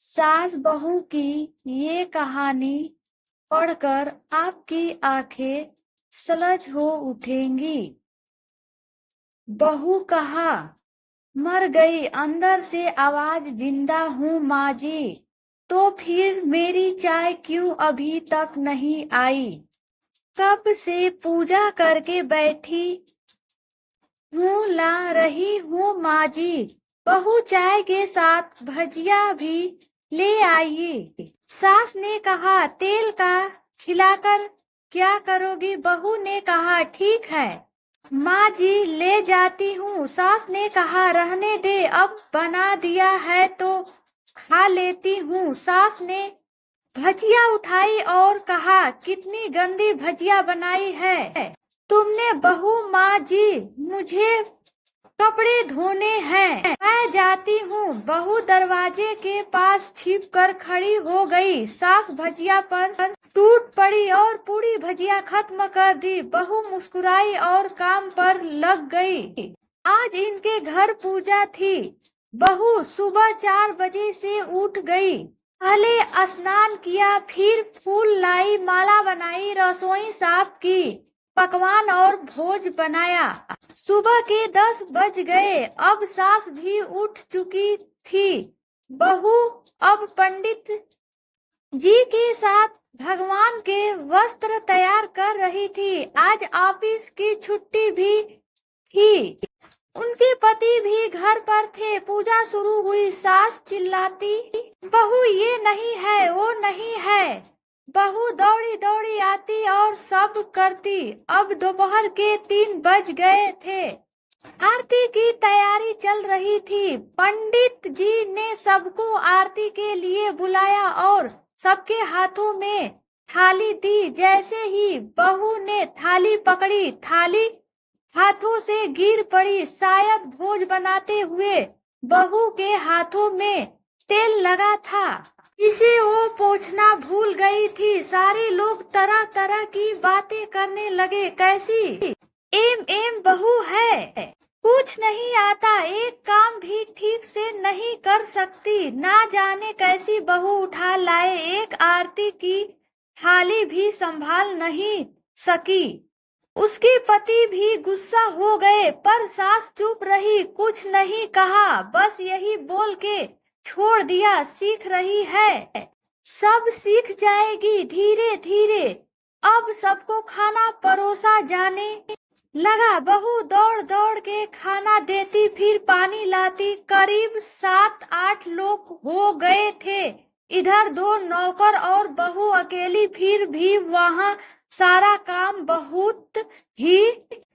सास बहू की ये कहानी पढ़कर आपकी आंखें सलज हो उठेंगी। बहू कहा, मर गई, अंदर से आवाज, जिंदा हूँ माँ जी। तो फिर मेरी चाय क्यों अभी तक नहीं आई? कब से पूजा करके बैठी हूँ, ला रही हूँ माँ जी। बहू चाय के साथ भजिया भी ले आइए। सास ने कहा, तेल का खिलाकर क्या करोगी? बहू ने कहा, ठीक है माँ जी, ले जाती हूँ। सास ने कहा, रहने दे, अब बना दिया है तो खा लेती हूँ। सास ने भजिया उठाई और कहा, कितनी गंदी भजिया बनाई है तुमने बहू। माँ जी, मुझे कपड़े धोने हैं, मैं जाती हूँ। बहू दरवाजे के पास छिप कर खड़ी हो गई। सास भजिया पर टूट पड़ी और पूरी भजिया खत्म कर दी। बहू मुस्कुराई और काम पर लग गई। आज इनके घर पूजा थी। बहू सुबह 4 बजे से उठ गई। पहले स्नान किया, फिर फूल लाई, माला बनाई, रसोई साफ की, पकवान और भोज बनाया। सुबह के 10 बज गए। अब सास भी उठ चुकी थी। बहू अब पंडित जी के साथ भगवान के वस्त्र तैयार कर रही थी। आज ऑफिस की छुट्टी भी थी। उनके पति भी घर पर थे। पूजा शुरू हुई। सास चिल्लाती, बहू ये नहीं है, वो नहीं है। बहू दौड़ी दौड़ी आती और सब करती। अब दोपहर के 3 बज गए थे। आरती की तैयारी चल रही थी। पंडित जी ने सबको आरती के लिए बुलाया और सबके हाथों में थाली दी। जैसे ही बहू ने थाली पकड़ी, थाली हाथों से गिर पड़ी। शायद भोज बनाते हुए बहू के हाथों में तेल लगा था, इसे वो पोंछना भूल गई थी। सारे लोग तरह तरह की बातें करने लगे। कैसी एम बहू है, कुछ नहीं आता, एक काम भी ठीक से नहीं कर सकती, ना जाने कैसी बहू उठा लाए, एक आरती की थाली भी संभाल नहीं सकी। उसके पति भी गुस्सा हो गए, पर सास चुप रही, कुछ नहीं कहा, बस यही बोल के छोड़ दिया, सीख रही है, सब सीख जाएगी धीरे धीरे। अब सबको खाना परोसा जाने लगा। बहू दौड़ दौड़ के खाना देती, फिर पानी लाती। करीब 7-8 लोग हो गए थे। इधर 2 नौकर और बहू अकेली, फिर भी वहाँ सारा काम बहुत ही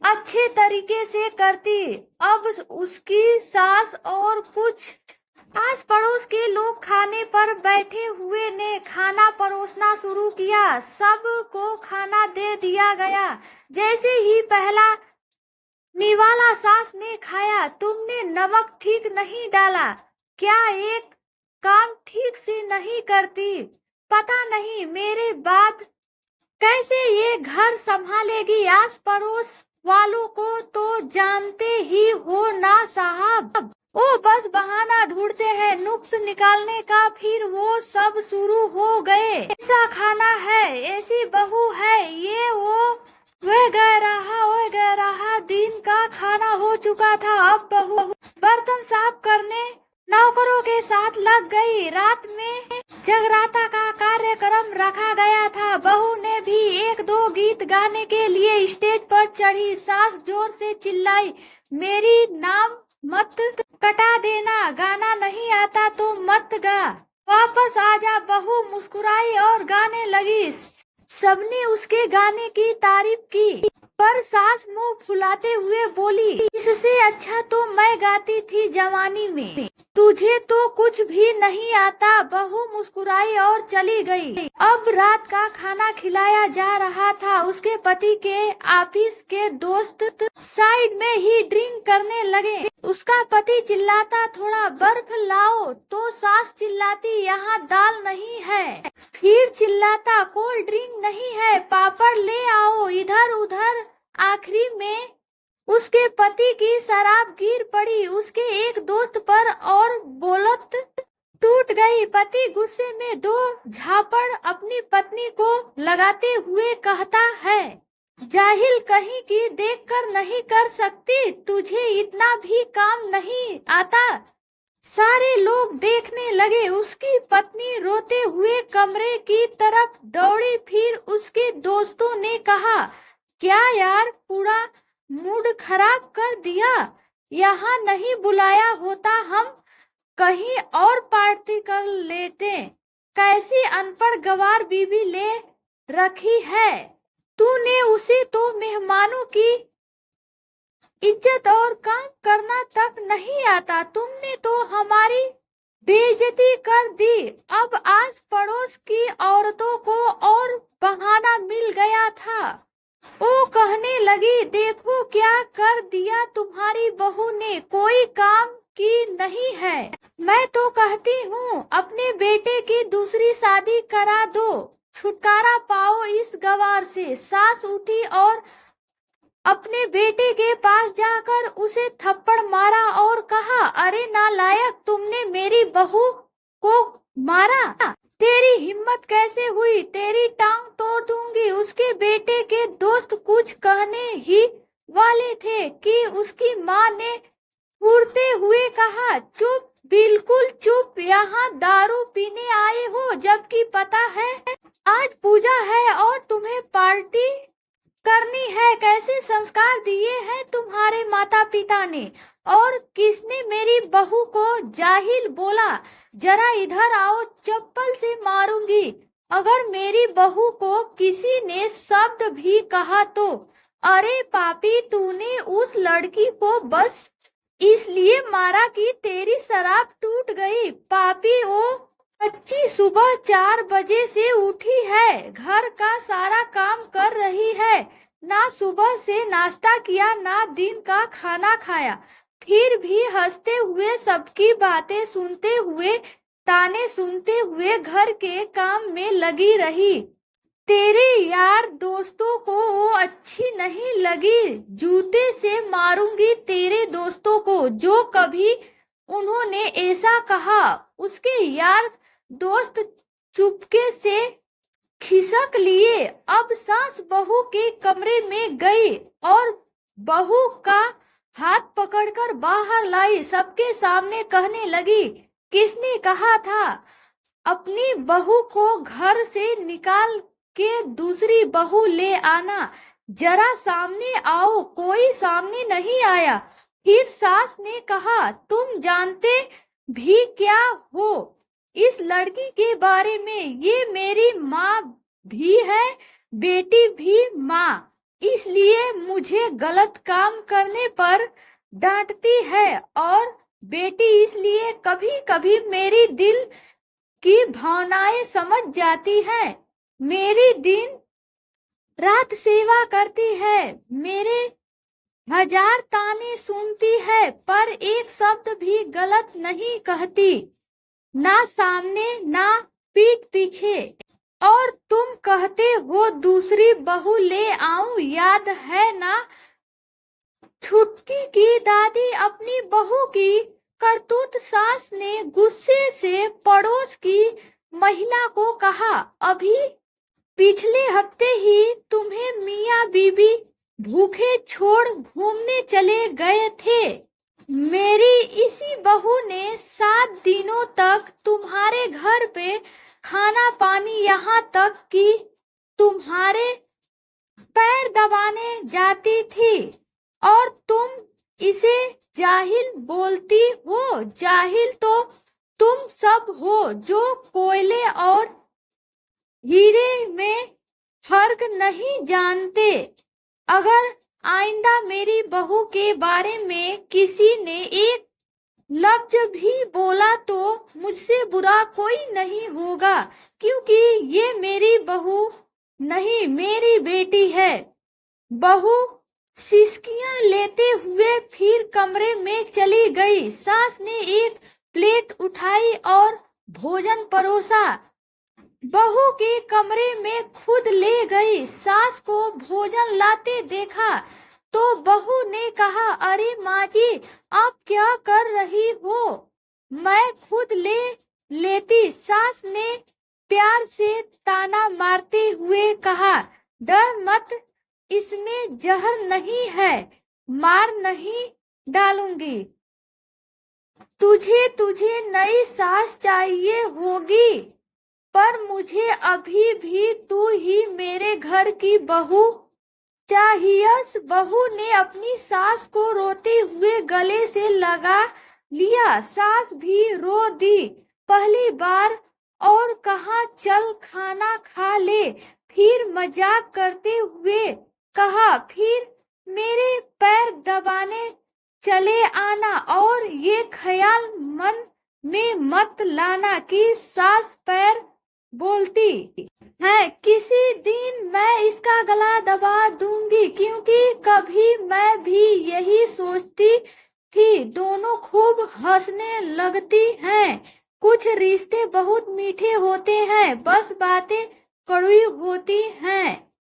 अच्छे तरीके से करती। अब उसकी सास और कुछ आस पड़ोस के लोग खाने पर बैठे हुए ने खाना परोसना शुरू किया। सबको खाना दे दिया गया। जैसे ही पहला निवाला सास ने खाया, तुमने नमक ठीक नहीं डाला क्या? एक काम ठीक से नहीं करती, पता नहीं मेरे बाद कैसे ये घर संभालेगी। आस पड़ोस वालों को तो जानते ही हो ना साहब, वो बस बहाना ढूंढते हैं नुक्स निकालने का। फिर वो सब शुरू हो गए। ऐसा खाना है, ऐसी बहू है, ये वह गह रहा दिन का खाना हो चुका था। अब बहू बर्तन साफ करने नौकरों के साथ लग गई। रात में जगराता का कार्यक्रम रखा गया था। बहू ने भी 1-2 गीत गाने के लिए स्टेज पर चढ़ी। सास जोर से चिल्लाई, मेरी नाम मत कटा देना, गाना नहीं आता तो मत गा, वापस आजा। बहू मुस्कुराई और गाने लगी। सबने उसके गाने की तारीफ की, पर सास मुंह फुलाते हुए बोली, इससे अच्छा तो मैं गाती थी जवानी में, तुझे तो कुछ भी नहीं आता। बहू मुस्कुराई और चली गई। अब रात का खाना खिलाया जा रहा था। उसके पति के ऑफिस के दोस्त साइड में ही ड्रिंक करने लगे। उसका पति चिल्लाता, थोड़ा बर्फ लाओ, तो सास चिल्लाती, यहाँ दाल नहीं है। फिर चिल्लाता, कोल्ड ड्रिंक नहीं है, पापड़ ले आओ। इधर उधर आखिरी में उसके पति की शराब गिर पड़ी उसके एक दोस्त पर और बोलत टूट गई। पति गुस्से में दो झापड़ अपनी पत्नी को लगाते हुए कहता है, जाहिल कहीं की, देखकर नहीं कर सकती, तुझे इतना भी काम नहीं आता। सारे लोग देखने लगे। उसकी पत्नी रोते हुए कमरे की तरफ दौड़ी। फिर उसके दोस्तों ने कहा, क्या यार, पूरा मूड खराब कर दिया, यहाँ नहीं बुलाया होता, हम कहीं और पार्टी कर लेते। कैसी अनपढ़ गंवार बीवी ले रखी है तूने, उसे तो मेहमानों की इज्जत और काम करना तक नहीं आता। तुमने तो हमारी बेइज्जती कर दी। अब आस पड़ोस की औरतों को और बहाना मिल गया था। वो कहने लगी, देखो क्या कर दिया तुम्हारी बहू ने, कोई काम की नहीं है। मैं तो कहती हूँ अपने बेटे की दूसरी शादी करा दो, छुटकारा पाओ इस गंवार से। सास उठी और अपने बेटे के पास जाकर उसे थप्पड़ मारा और कहा, अरे नालायक, तुमने मेरी बहू को मारा, तेरी हिम्मत कैसे हुई, तेरी टांग तोड़ दूंगी। उसके बेटे के दोस्त कुछ कहने ही वाले थे कि उसकी माँ ने घूरते हुए कहा, चुप, बिल्कुल चुप, यहाँ दारू पीने आए हो, जबकि पता है आज पूजा है और तुम्हें पार्टी करनी है। कैसे संस्कार दिए हैं तुम्हारे माता पिता ने। और किसने मेरी बहू को जाहिल बोला, जरा इधर आओ, चप्पल से मारूंगी। अगर मेरी बहू को किसी ने शब्द भी कहा तो, अरे पापी, तूने उस लड़की को बस इसलिए मारा कि तेरी शराब टूट गई। पापी, वो बच्ची सुबह 4 बजे से उठी है, घर का सारा काम कर रही है, ना सुबह से नाश्ता किया, ना दिन का खाना खाया, फिर भी हंसते हुए, सबकी बातें सुनते हुए, ताने सुनते हुए घर के काम में लगी रही। तेरे यार दोस्तों को वो अच्छी नहीं लगी, जूते से मारूंगी तेरे दोस्तों को जो कभी उन्होंने ऐसा कहा। उसके यार दोस्त चुपके से खिसक लिए। अब सास बहू के कमरे में गई और बहू का हाथ पकड़कर बाहर लाई। सबके सामने कहने लगी, किसने कहा था अपनी बहू को घर से निकाल के दूसरी बहू ले आना, जरा सामने आओ। कोई सामने नहीं आया। फिर सास ने कहा, तुम जानते भी क्या हो इस लड़की के बारे में, ये मेरी माँ भी है, बेटी भी माँ, इसलिए मुझे गलत काम करने पर डांटती है, और बेटी इसलिए कभी कभी मेरी दिल की भावनाएं समझ जाती है, मेरी दिन रात सेवा करती है, मेरे हजार ताने सुनती है, पर एक शब्द भी गलत नहीं कहती, ना सामने ना पीठ पीछे। और तुम कहते हो दूसरी बहू ले आऊं, याद है ना छुटकी की दादी अपनी बहू की करतूत। सास ने गुस्से से पड़ोस की महिला को कहा, अभी पिछले हफ्ते ही तुम्हें मियाँ बीबी भूखे छोड़ घूमने चले गए थे। मेरी इसी बहू ने 7 दिनों तक तुम्हारे घर पे खाना पानी, यहाँ तक कि तुम्हारे पैर दबाने जाती थी, और तुम इसे जाहिल बोलती हो। जाहिल तो तुम सब हो जो कोयले और हीरे में फर्क नहीं जानते। अगर आइंदा मेरी बहू के बारे में किसी ने एक लफ्ज भी बोला तो मुझसे बुरा कोई नहीं होगा, क्योंकि ये मेरी बहू नहीं, मेरी बेटी है। बहू सिसकियां लेते हुए फिर कमरे में चली गई। सास ने एक प्लेट उठाई और भोजन परोसा, बहू के कमरे में खुद ले गई। सास को भोजन लाते देखा तो बहू ने कहा, अरे माँ जी, आप क्या कर रही हो, मैं खुद ले लेती। सास ने प्यार से ताना मारते हुए कहा, डर मत, इसमें जहर नहीं है, मार नहीं डालूंगी। तुझे तुझे नई सास चाहिए होगी, पर मुझे अभी भी तू ही मेरे घर की बहू चाहिए। बहू ने अपनी सास को रोते हुए गले से लगा लिया। सास भी रो दी। पहली बार और कहा, चल खाना खा ले। फिर मजाक करते हुए कहा, फिर मेरे पैर दबाने चले आना, और ये ख्याल मन में मत लाना कि सास पैर बोलती है किसी दिन मैं इसका गला दबा दूंगी, क्योंकि कभी मैं भी यही सोचती थी। दोनों खूब हंसने लगती हैं। कुछ रिश्ते बहुत मीठे होते हैं, बस बातें कड़वी होती हैं।